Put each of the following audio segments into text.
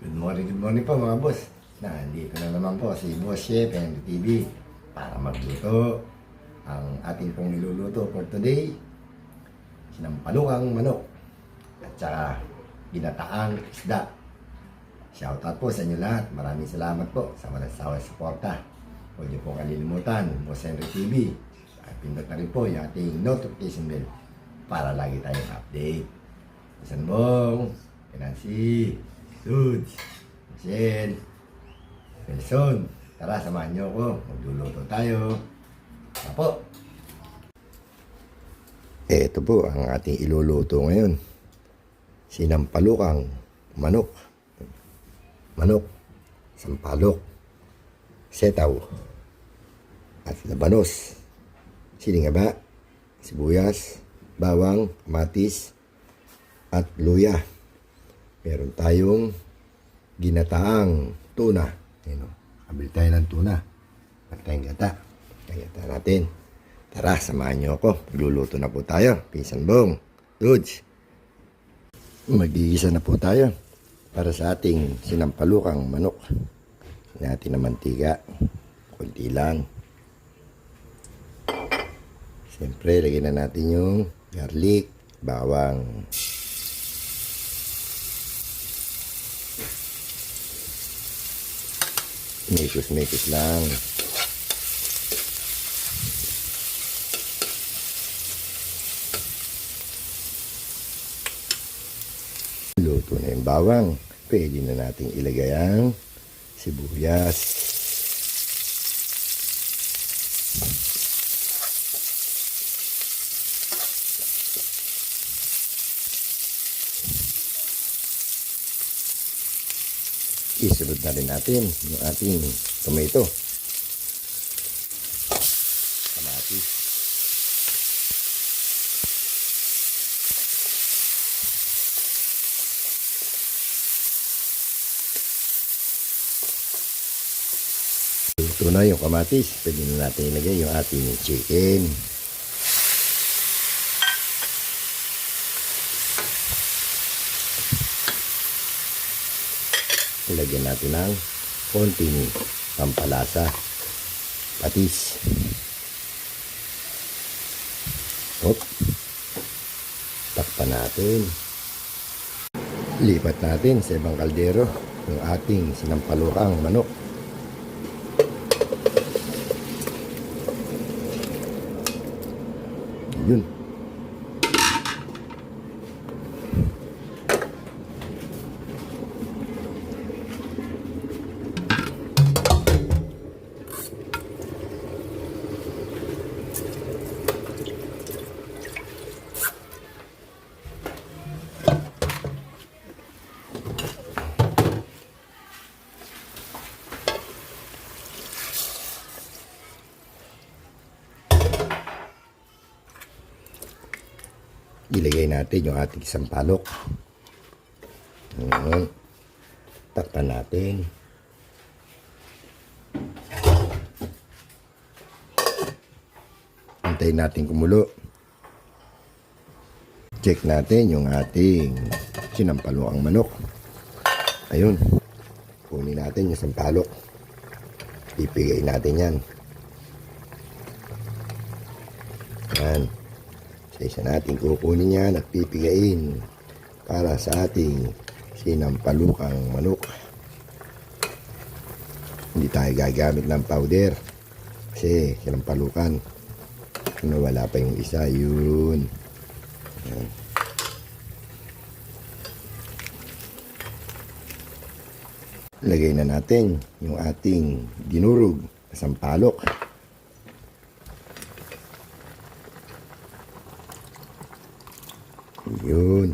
Good morning po mga boss. Nandito na naman po si Boss Chef and TV para magluto. Ang ating pong niluluto for today, sinampalukang manok at saka ginataang isda. Shoutout po sa inyo lahat. Maraming salamat po sa walang sawang suporta. Huwag niyo pong kalilimutan, Boss Henry TV. At pindot na rin po yung ating notification bell para lagi tayong update. Isan bong, Pinansi, Dudes, Michelle, Nelson. Tara, samahan niyo ako. Magluluto tayo. Apo. Ito po ang ating iluluto ngayon. Sinampalukang manok. Manok, sampalok, setaw, at labanos. Siningaba, sibuyas, bawang, kamatis, at luya. Meron tayong ginataang tuna. Kabil tayo ng tuna. At tayong gata. Gata natin. Tara, samahan niyo ako. Magluluto na po tayo. Pinsan bong. Dudes. Mag-iisa na po tayo para sa ating sinampalukang manok. Natin na mantika. Kunti lang. Siyempre, lagyan na natin yung garlic, bawang. Mekos lang. Luto na yung bawang. Pwede na natin ilagay ang sibuyas. Isunod na rin natin yung ating tomato. Kamatis. Luto na yung kamatis. Pwede na natin ilagay yung ating chicken. Ilagyan natin ng konting pampalasa, patis. Takpan natin. Lipat natin sa ibang kaldero yung ating sinampalukang manok. Yun. Ilagay natin yung ating sampalok. Takpan natin. Antayin natin kumulo. Check natin yung ating sinampalokang manok. Ayun. Kunin natin yung sampalok. Ipigay natin yan. Yan. Isa natin kukunin yan at pipigain para sa ating sinampalukang manok. Hindi tayo gagamit ng powder kasi sinampalukan. Wala pa yung isa, yun. Yan. Lagay na natin yung ating dinurog na sampalok. Yun.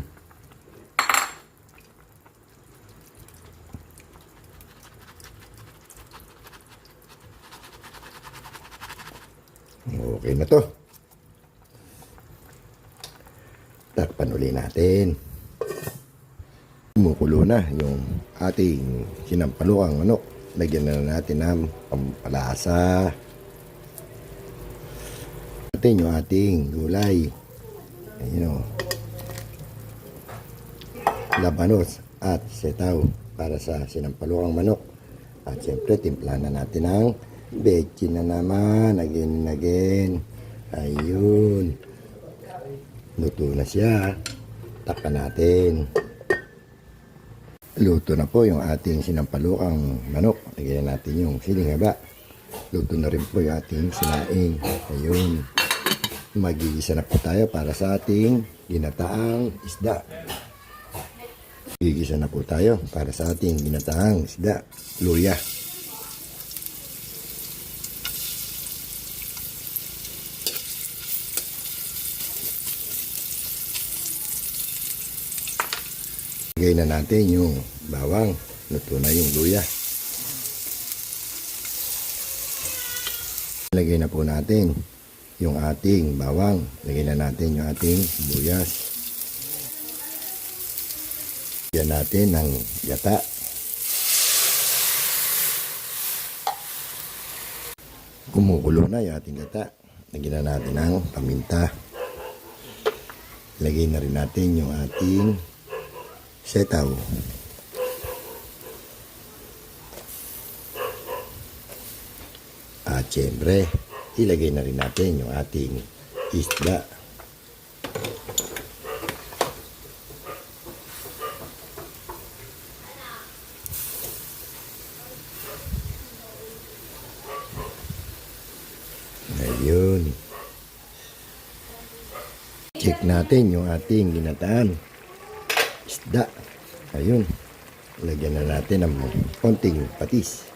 Okay na to. Takpan uli natin. Kumukulo na yung ating sinampalukang manok. Lagyan na natin ng pampalasa. Natin yung ating gulay. Ayun o. Labanos at setaw. para sa sinampalukang manok. At syempre, timplahan na natin ang bechin na naman. Again and again. Ayun. Luto na siya. Takpan natin. Luto na po yung ating sinampalukang manok. Lagyan natin yung siling haba. Luto na rin po yung ating sinaing. Ayun. Magigisa na po tayo para sa ating ginataang isda. Gigisa na po tayo para sa ating ginataang isda, luya. Lagay na natin yung bawang, luto na yung luya. Lagay na po natin yung ating bawang, lagay na natin yung ating sibuyas. Lagyan natin ng gata. Kumukulo na yung ating gata. Lagyan na natin ng paminta. Lagyan na rin natin yung ating setaw. At syempre, ilagay na rin natin yung ating isda. Ayun. Check natin yung ating ginataan isda. Ayun. Lagyan na natin ng konting patis.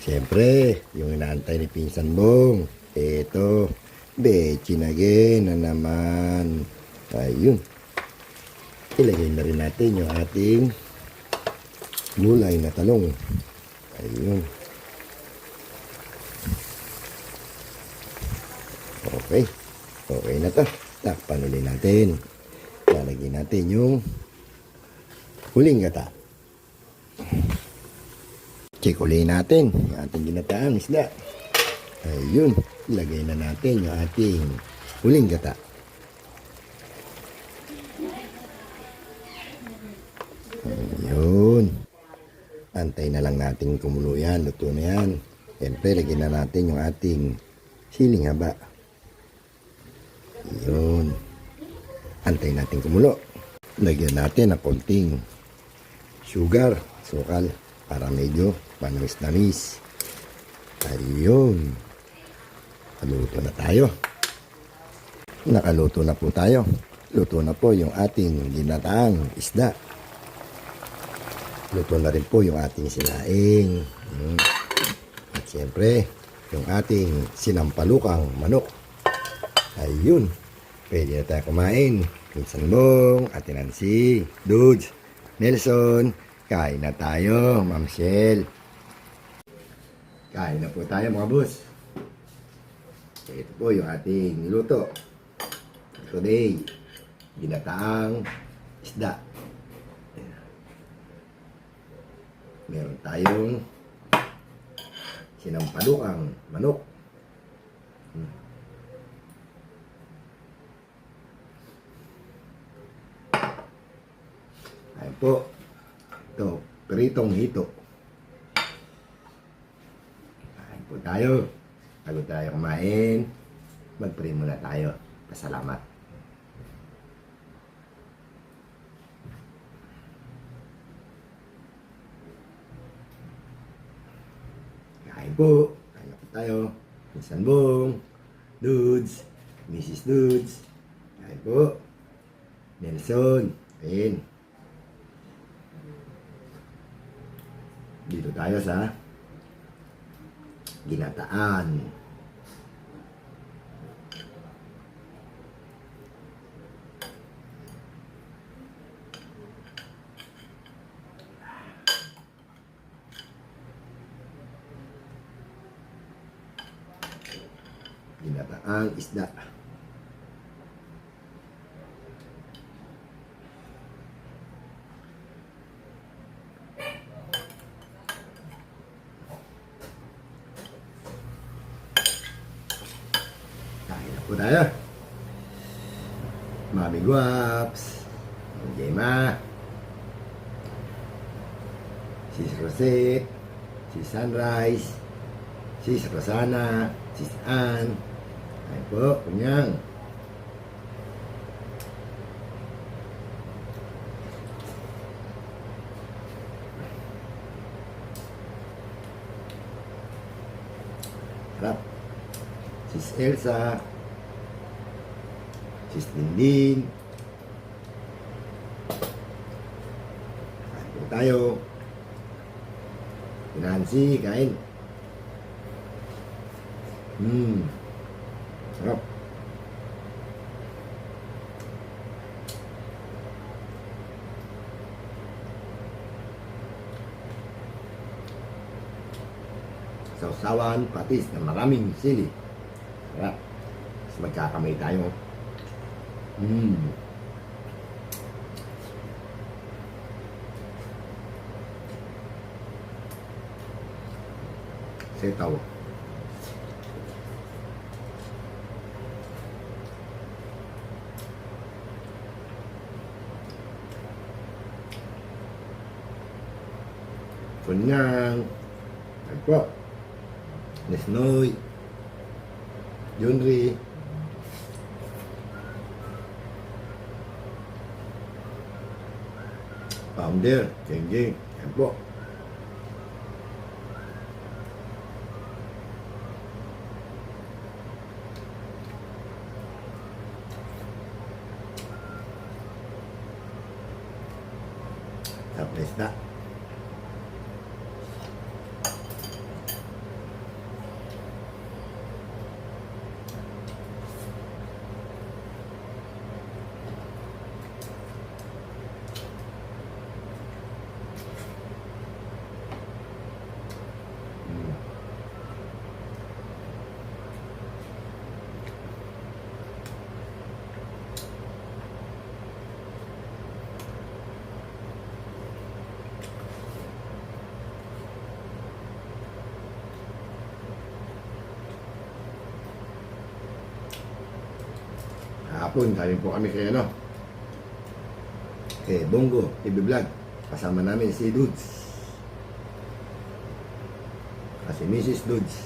Siyempre, yung inaantay ni Pinsan Bong. Ito, bechin again na naman. Ayun. Ilagay na rin natin yung ating gulay na talong. Ayun. Okay. Okay na to. Takpan ulit natin. Lalagyan natin yung huling gata. Check ulit natin yung ating ginataang isda. Ayun. Ilagay na natin yung ating huling gata. Ayun. Antay na lang natin kumulo yan. Luto na yan. Siyempre, lagyan na natin yung ating siling haba. Ayun. Antay natin kumulo. Lagyan natin ng konting sugar, sukal, para medyo panamis-namis. Ayun. Naluto na tayo. Nakaluto na po tayo. Luto na po yung ating ginataang isda. Luto na rin po yung ating sinaing. At siyempre, yung ating sinampalukang manok. Ayun. Pwede na tayo kumain. Pinsan Bong, Ate Nancy, Dudes, Nelson. Kain na tayo, Ma'am Shell. Kain na po tayo mga boss. Ito po yung ating niluto. Today, ginataang isda. Meron tayong sinampalukang manok. Ayun po. Ito, pritong hito. Ayun po tayo. Bago tayo kumain, mag-pray muna tayo. Pasalamat. Kain po. Kain po tayo. Pinsan Bong, Dudes, Mrs. Dudes. Kain po. Nelson. Kain. Dito tayo sa ginataan. Ginataang isda. Kain na po tayo. Mami Guaps, Jema, Sis Rosette, Sis Sunrise, Sis Rosana, Sis Ann. Ay po, kunyang. Harap. Sis Elsa, Sis Dindin. Kain po tayo. Nancy, kain. Sarap. Sausawan, patis na maraming sili. Sarap. Mas magkakamay tayo. Setaw. Kunyang. Ay po. Nesnoy. Junri. Founder. Jeng. Ay po. Tapos na. Hapon, galing po kami kay kay Bongo TV Vlog. Kasama namin si Dudes. Kasi Mrs. Dudes.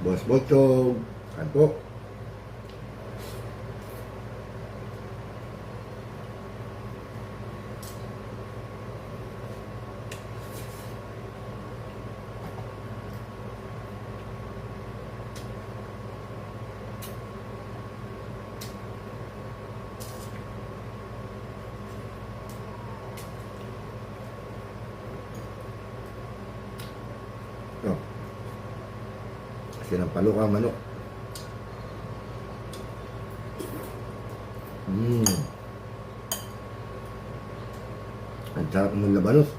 Boss Botchog. Kan po. Oh. Sinampalo ka manok. Ang sarap ng labanos.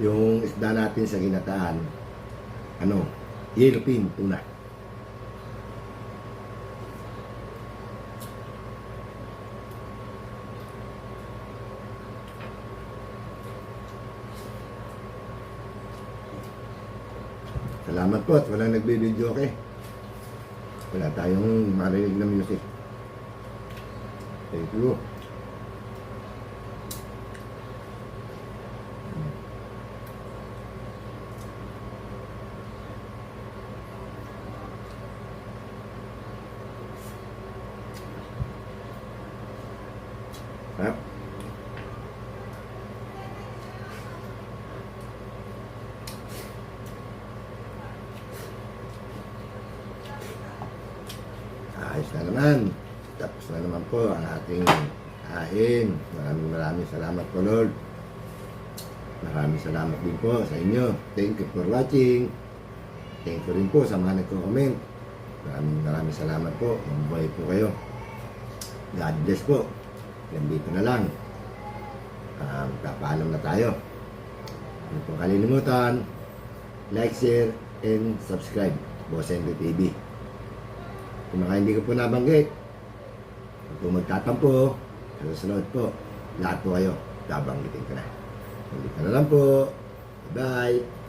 Yung isda natin sa ginataan, yellowfin tuna. Salamat po at walang nagbe-video okay. Wala tayong marinig na music. Thank you. Sarap. Ayos na naman. Tapos na naman po ang ating kain. Maraming salamat po, Lord. Maraming salamat din po sa inyo. Thank you for watching. Thank you rin po sa mga nagko-comment. Maraming salamat po. Mabuhay po kayo. God bless po. Yan dito na lang. Papaalam na tayo. Huwag po kalilimutan. Like, share, and subscribe. Boss Henry TV. Kung mga hindi ko po nabanggit, huwag po magtatampo. Sa susunod po, lahat po kayo, babanggitin ko na. Hindi ka na lang po. Bye!